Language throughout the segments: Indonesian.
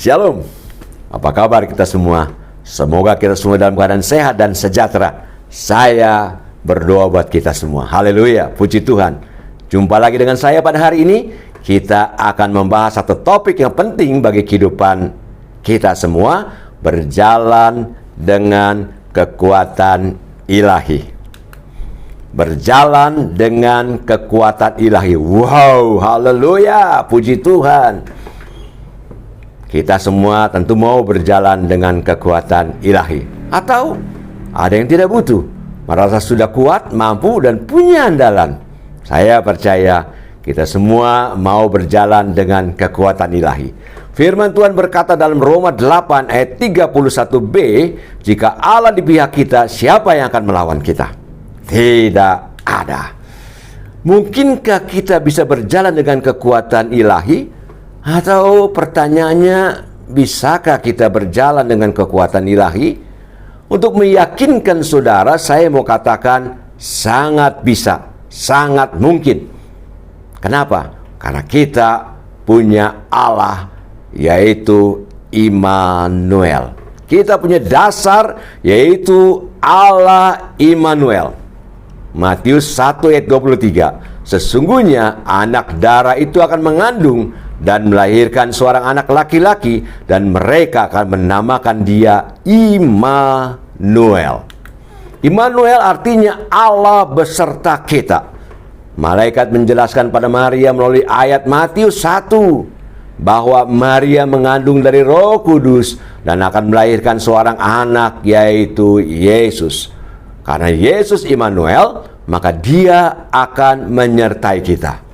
Shalom. Apa kabar kita semua? Semoga kita semua dalam keadaan sehat dan sejahtera. Saya berdoa buat kita semua. Haleluya, puji Tuhan. Jumpa lagi dengan saya pada hari ini. Kita akan membahas satu topik yang penting bagi kehidupan kita semua. Berjalan dengan kekuatan ilahi. Berjalan dengan kekuatan ilahi. Wow, haleluya, puji Tuhan. Kita semua tentu mau berjalan dengan kekuatan ilahi. Atau ada yang tidak butuh, merasa sudah kuat, mampu, dan punya andalan. Saya percaya kita semua mau berjalan dengan kekuatan ilahi. Firman Tuhan berkata dalam Roma 8 ayat 31b, jika Allah di pihak kita, siapa yang akan melawan kita? Tidak ada. Mungkinkah kita bisa berjalan dengan kekuatan ilahi? Atau pertanyaannya, bisakah kita berjalan dengan kekuatan ilahi? Untuk meyakinkan saudara, saya mau katakan sangat bisa, sangat mungkin. Kenapa? Karena kita punya Allah, yaitu Immanuel. Kita punya dasar, yaitu Allah Immanuel. Matius 1 ayat 23. Sesungguhnya anak darah itu akan mengandung dan melahirkan seorang anak laki-laki, dan mereka akan menamakan dia Immanuel. Immanuel artinya Allah beserta kita. Malaikat menjelaskan pada Maria melalui ayat Matius 1 bahwa Maria mengandung dari Roh Kudus dan akan melahirkan seorang anak, yaitu Yesus. Karena Yesus Immanuel, maka dia akan menyertai kita.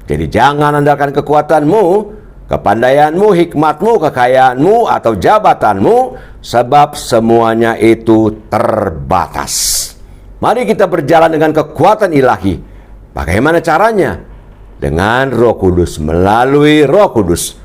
Jadi jangan andalkan kekuatanmu, kepandaianmu, hikmatmu, kekayaanmu, atau jabatanmu, sebab semuanya itu terbatas. Mari kita berjalan dengan kekuatan ilahi. Bagaimana caranya? Dengan Roh Kudus, melalui Roh Kudus.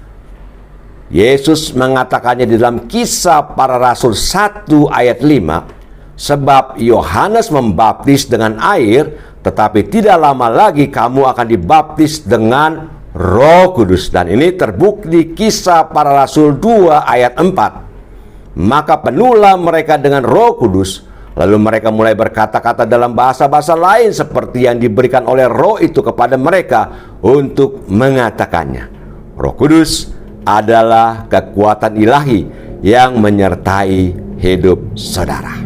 Yesus mengatakannya di dalam Kisah Para Rasul 1 ayat 5, sebab Yohanes membaptis dengan air, tetapi tidak lama lagi kamu akan dibaptis dengan Roh Kudus. Dan ini terbukti Kisah Para Rasul 2 ayat 4. Maka penuhlah mereka dengan Roh Kudus, lalu mereka mulai berkata-kata dalam bahasa-bahasa lain seperti yang diberikan oleh Roh itu kepada mereka untuk mengatakannya. Roh Kudus adalah kekuatan ilahi yang menyertai hidup saudara.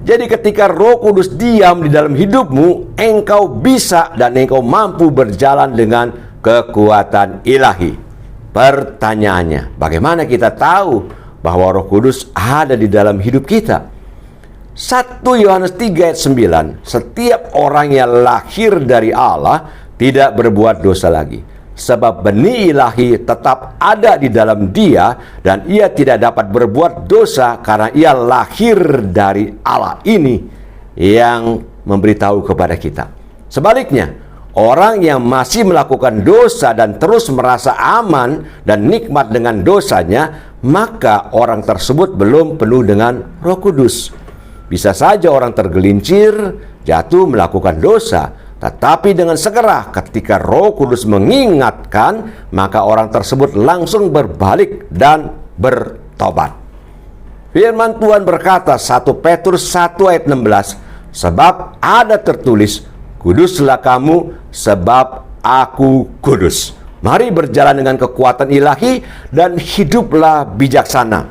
Jadi ketika Roh Kudus diam di dalam hidupmu, engkau bisa dan engkau mampu berjalan dengan kekuatan ilahi. Pertanyaannya, bagaimana kita tahu bahwa Roh Kudus ada di dalam hidup kita? 1 Yohanes 3 ayat 9, setiap orang yang lahir dari Allah tidak berbuat dosa lagi. Sebab benih ilahi tetap ada di dalam dia, dan ia tidak dapat berbuat dosa karena ia lahir dari Allah. Ini yang memberitahu kepada kita. Sebaliknya, orang yang masih melakukan dosa dan terus merasa aman dan nikmat dengan dosanya, maka orang tersebut belum penuh dengan Roh Kudus. Bisa saja orang tergelincir, jatuh melakukan dosa, tetapi dengan segera ketika Roh Kudus mengingatkan, maka orang tersebut langsung berbalik dan bertobat. Firman Tuhan berkata 1 Petrus 1 ayat 16, sebab ada tertulis, kuduslah kamu sebab aku kudus. Mari berjalan dengan kekuatan ilahi dan hiduplah bijaksana.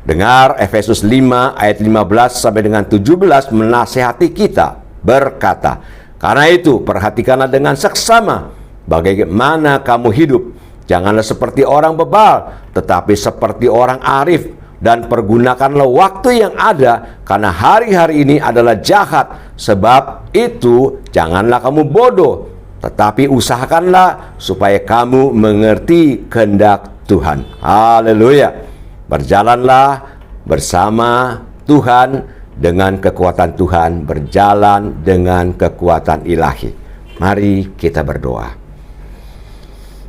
Dengar Efesus 5 ayat 15 sampai dengan 17 menasihati kita, berkata, karena itu perhatikanlah dengan seksama bagaimana kamu hidup. Janganlah seperti orang bebal, tetapi seperti orang arif. Dan pergunakanlah waktu yang ada, karena hari-hari ini adalah jahat. Sebab itu janganlah kamu bodoh, tetapi usahakanlah supaya kamu mengerti kehendak Tuhan. Haleluya. Berjalanlah bersama Tuhan dengan kekuatan Tuhan, berjalan dengan kekuatan ilahi. Mari kita berdoa.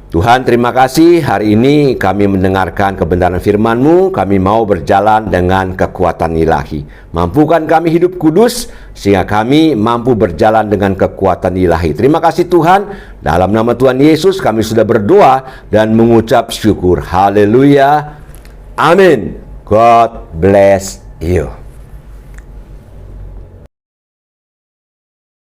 Tuhan, terima kasih hari ini kami mendengarkan kebenaran firman-Mu, kami mau berjalan dengan kekuatan ilahi. Mampukan kami hidup kudus, sehingga kami mampu berjalan dengan kekuatan ilahi. Terima kasih Tuhan, dalam nama Tuhan Yesus kami sudah berdoa dan mengucap syukur. Haleluya. Amin. God bless you.